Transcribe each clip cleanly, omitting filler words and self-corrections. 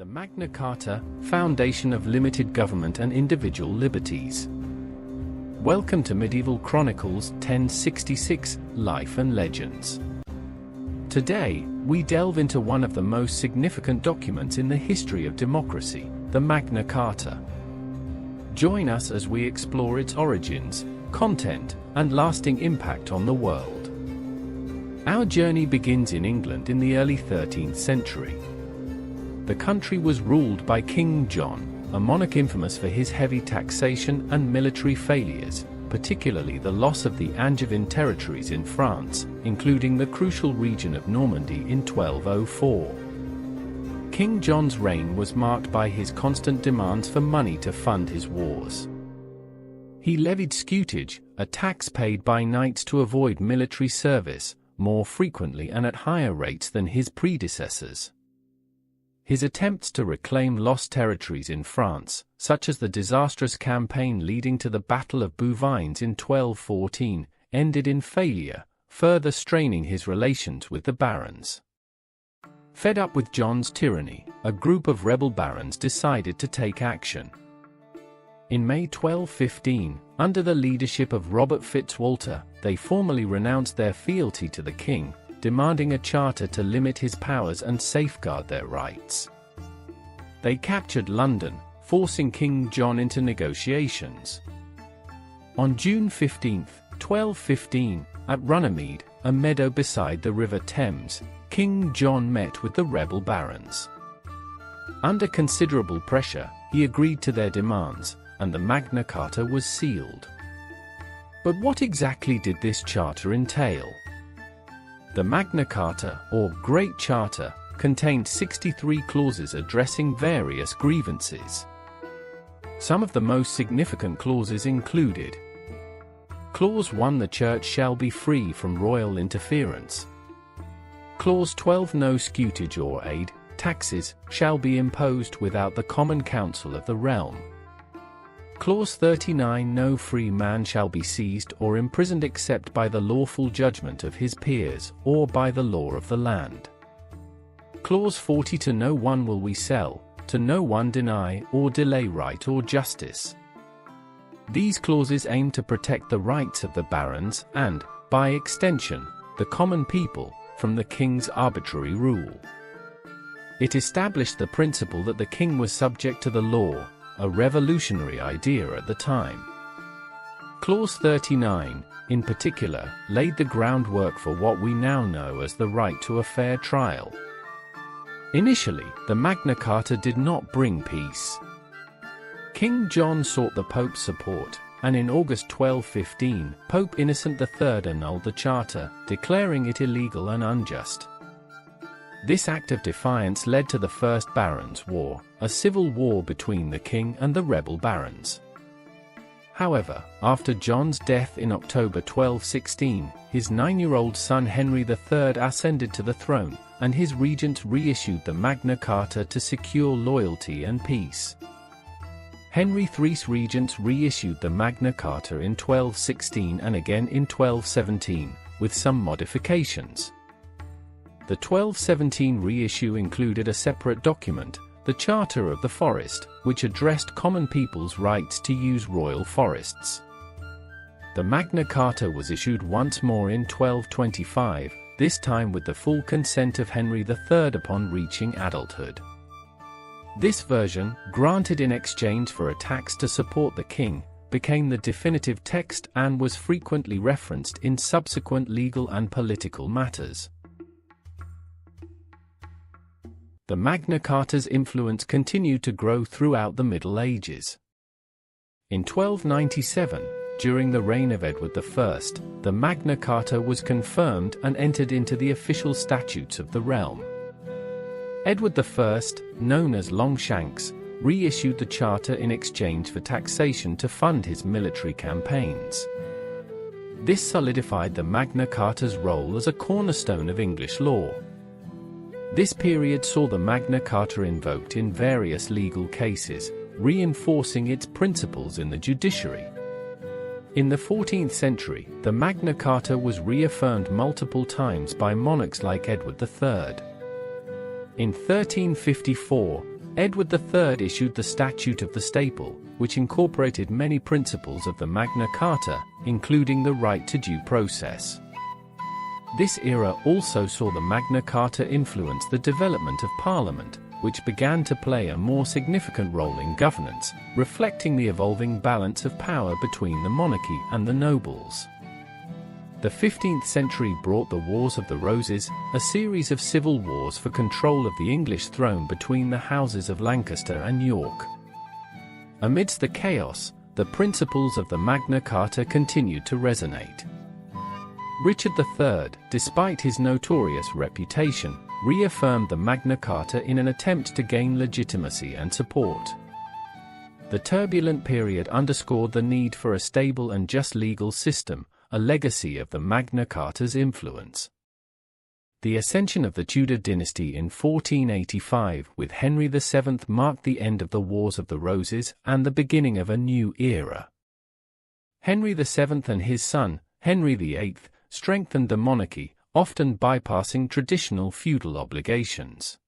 The Magna Carta, foundation of limited government and individual liberties. Welcome to Medieval Chronicles 1066, Life and Legends. Today, we delve into one of the most significant documents in the history of democracy, the Magna Carta. Join us as we explore its origins, content, and lasting impact on the world. Our journey begins in England in the early 13th century. The country was ruled by King John, a monarch infamous for his heavy taxation and military failures, particularly the loss of the Angevin territories in France, including the crucial region of Normandy in 1204. King John's reign was marked by his constant demands for money to fund his wars. He levied scutage, a tax paid by knights to avoid military service, more frequently and at higher rates than his predecessors. His attempts to reclaim lost territories in France, such as the disastrous campaign leading to the Battle of Bouvines in 1214, ended in failure, further straining his relations with the barons. Fed up with John's tyranny, a group of rebel barons decided to take action. In May 1215, under the leadership of Robert Fitzwalter, they formally renounced their fealty to the king, demanding a charter to limit his powers and safeguard their rights. They captured London, forcing King John into negotiations. On June 15, 1215, at Runnymede, a meadow beside the River Thames, King John met with the rebel barons. Under considerable pressure, he agreed to their demands, and the Magna Carta was sealed. But what exactly did this charter entail? The Magna Carta, or Great Charter, contained 63 clauses addressing various grievances. Some of the most significant clauses included: Clause 1, the Church shall be free from royal interference. Clause 12, no scutage or aid, taxes, shall be imposed without the common council of the realm. Clause 39, no free man shall be seized or imprisoned except by the lawful judgment of his peers, or by the law of the land. Clause 40, to no one will we sell, to no one deny or delay right or justice. These clauses aim to protect the rights of the barons and, by extension, the common people, from the king's arbitrary rule. It established the principle that the king was subject to the law, a revolutionary idea at the time. Clause 39, in particular, laid the groundwork for what we now know as the right to a fair trial. Initially, the Magna Carta did not bring peace. King John sought the Pope's support, and in August 1215, Pope Innocent III annulled the charter, declaring it illegal and unjust. This act of defiance led to the First Barons' War, a civil war between the king and the rebel barons. However, after John's death in October 1216, his 9-year-old son Henry III ascended to the throne, and his regents reissued the Magna Carta to secure loyalty and peace. Henry III's regents reissued the Magna Carta in 1216 and again in 1217, with some modifications. The 1217 reissue included a separate document, the Charter of the Forest, which addressed common people's rights to use royal forests. The Magna Carta was issued once more in 1225, this time with the full consent of Henry III upon reaching adulthood. This version, granted in exchange for a tax to support the king, became the definitive text and was frequently referenced in subsequent legal and political matters. The Magna Carta's influence continued to grow throughout the Middle Ages. In 1297, during the reign of Edward I, the Magna Carta was confirmed and entered into the official statutes of the realm. Edward I, known as Longshanks, reissued the charter in exchange for taxation to fund his military campaigns. This solidified the Magna Carta's role as a cornerstone of English law. This period saw the Magna Carta invoked in various legal cases, reinforcing its principles in the judiciary. In the 14th century, the Magna Carta was reaffirmed multiple times by monarchs like Edward III. In 1354, Edward III issued the Statute of the Staple, which incorporated many principles of the Magna Carta, including the right to due process. This era also saw the Magna Carta influence the development of Parliament, which began to play a more significant role in governance, reflecting the evolving balance of power between the monarchy and the nobles. The 15th century brought the Wars of the Roses, a series of civil wars for control of the English throne between the houses of Lancaster and York. Amidst the chaos, the principles of the Magna Carta continued to resonate. Richard III, despite his notorious reputation, reaffirmed the Magna Carta in an attempt to gain legitimacy and support. The turbulent period underscored the need for a stable and just legal system, a legacy of the Magna Carta's influence. The ascension of the Tudor dynasty in 1485 with Henry VII marked the end of the Wars of the Roses and the beginning of a new era. Henry VII and his son, Henry VIII, strengthened the monarchy, often bypassing traditional feudal obligations.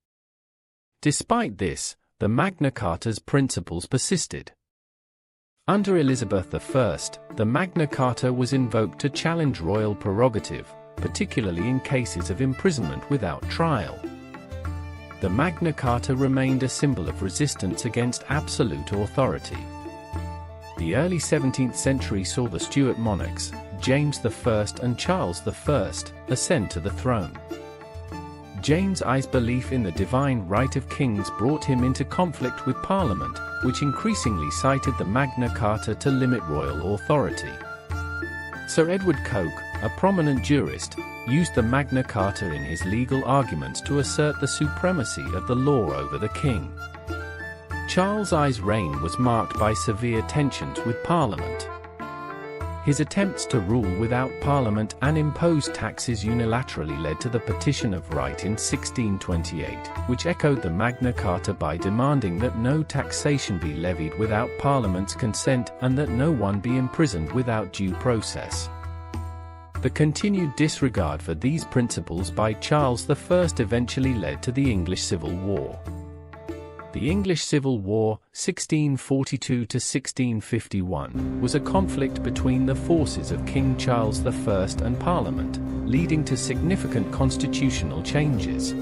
Despite this, the Magna Carta's principles persisted. Under Elizabeth I, the Magna Carta was invoked to challenge royal prerogative, particularly in cases of imprisonment without trial. The Magna Carta remained a symbol of resistance against absolute authority. The early 17th century saw the Stuart monarchs, James I and Charles I, ascend to the throne. James I's belief in the divine right of kings brought him into conflict with Parliament, which increasingly cited the Magna Carta to limit royal authority. Sir Edward Coke, a prominent jurist, used the Magna Carta in his legal arguments to assert the supremacy of the law over the king. Charles I's reign was marked by severe tensions with Parliament. His attempts to rule without Parliament and impose taxes unilaterally led to the Petition of Right in 1628, which echoed the Magna Carta by demanding that no taxation be levied without Parliament's consent and that no one be imprisoned without due process. The continued disregard for these principles by Charles I eventually led to the English Civil War. The English Civil War, 1642–1651, was a conflict between the forces of King Charles I and Parliament, leading to significant constitutional changes.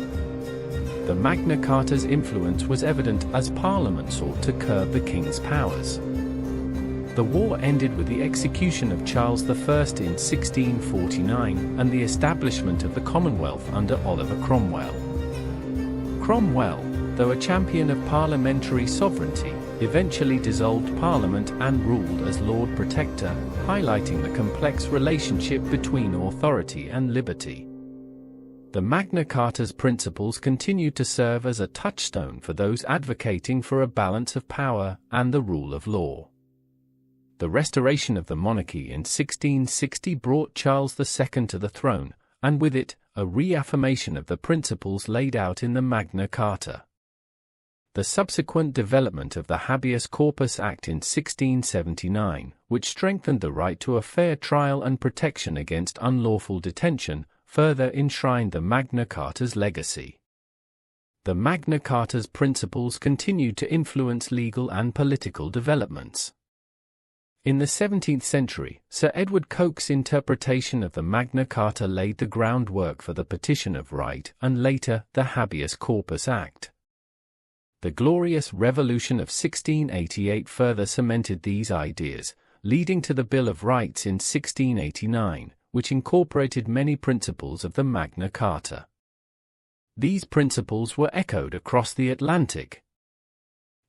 The Magna Carta's influence was evident as Parliament sought to curb the king's powers. The war ended with the execution of Charles I in 1649 and the establishment of the Commonwealth under Oliver Cromwell. Cromwell, though a champion of parliamentary sovereignty, eventually dissolved Parliament and ruled as Lord Protector, highlighting the complex relationship between authority and liberty. The Magna Carta's principles continued to serve as a touchstone for those advocating for a balance of power and the rule of law. The restoration of the monarchy in 1660 brought Charles II to the throne, and with it, a reaffirmation of the principles laid out in the Magna Carta. The subsequent development of the Habeas Corpus Act in 1679, which strengthened the right to a fair trial and protection against unlawful detention, further enshrined the Magna Carta's legacy. The Magna Carta's principles continued to influence legal and political developments. In the 17th century, Sir Edward Coke's interpretation of the Magna Carta laid the groundwork for the Petition of Right and later the Habeas Corpus Act. The Glorious Revolution of 1688 further cemented these ideas, leading to the Bill of Rights in 1689, which incorporated many principles of the Magna Carta. These principles were echoed across the Atlantic.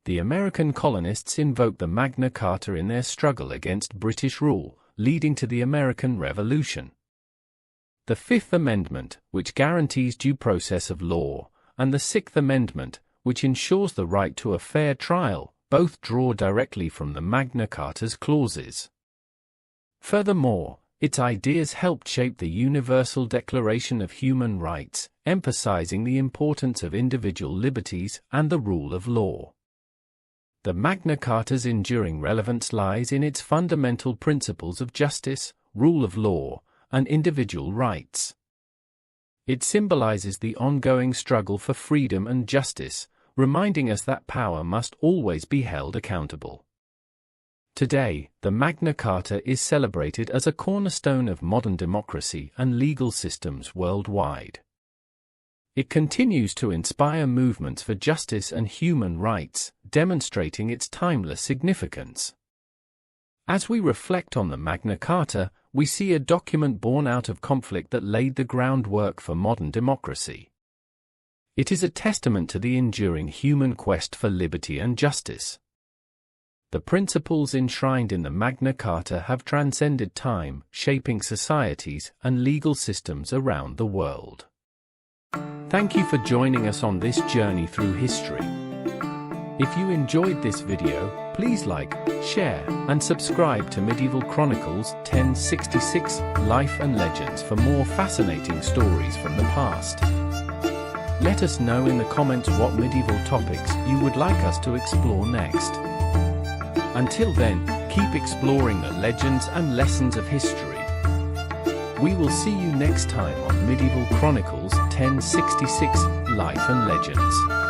The American colonists invoked the Magna Carta in their struggle against British rule, leading to the American Revolution. The Fifth Amendment, which guarantees due process of law, and the Sixth Amendment, which ensures the right to a fair trial, both draw directly from the Magna Carta's clauses. Furthermore, its ideas helped shape the Universal Declaration of Human Rights, emphasizing the importance of individual liberties and the rule of law. The Magna Carta's enduring relevance lies in its fundamental principles of justice, rule of law, and individual rights. It symbolizes the ongoing struggle for freedom and justice, reminding us that power must always be held accountable. Today, the Magna Carta is celebrated as a cornerstone of modern democracy and legal systems worldwide. It continues to inspire movements for justice and human rights, demonstrating its timeless significance. As we reflect on the Magna Carta, we see a document born out of conflict that laid the groundwork for modern democracy. It is a testament to the enduring human quest for liberty and justice. The principles enshrined in the Magna Carta have transcended time, shaping societies and legal systems around the world. Thank you for joining us on this journey through history. If you enjoyed this video, please like, share, and subscribe to Medieval Chronicles 1066 Life and Legends for more fascinating stories from the past. Let us know in the comments what medieval topics you would like us to explore next. Until then, keep exploring the legends and lessons of history. We will see you next time on Medieval Chronicles 1066 Life and Legends.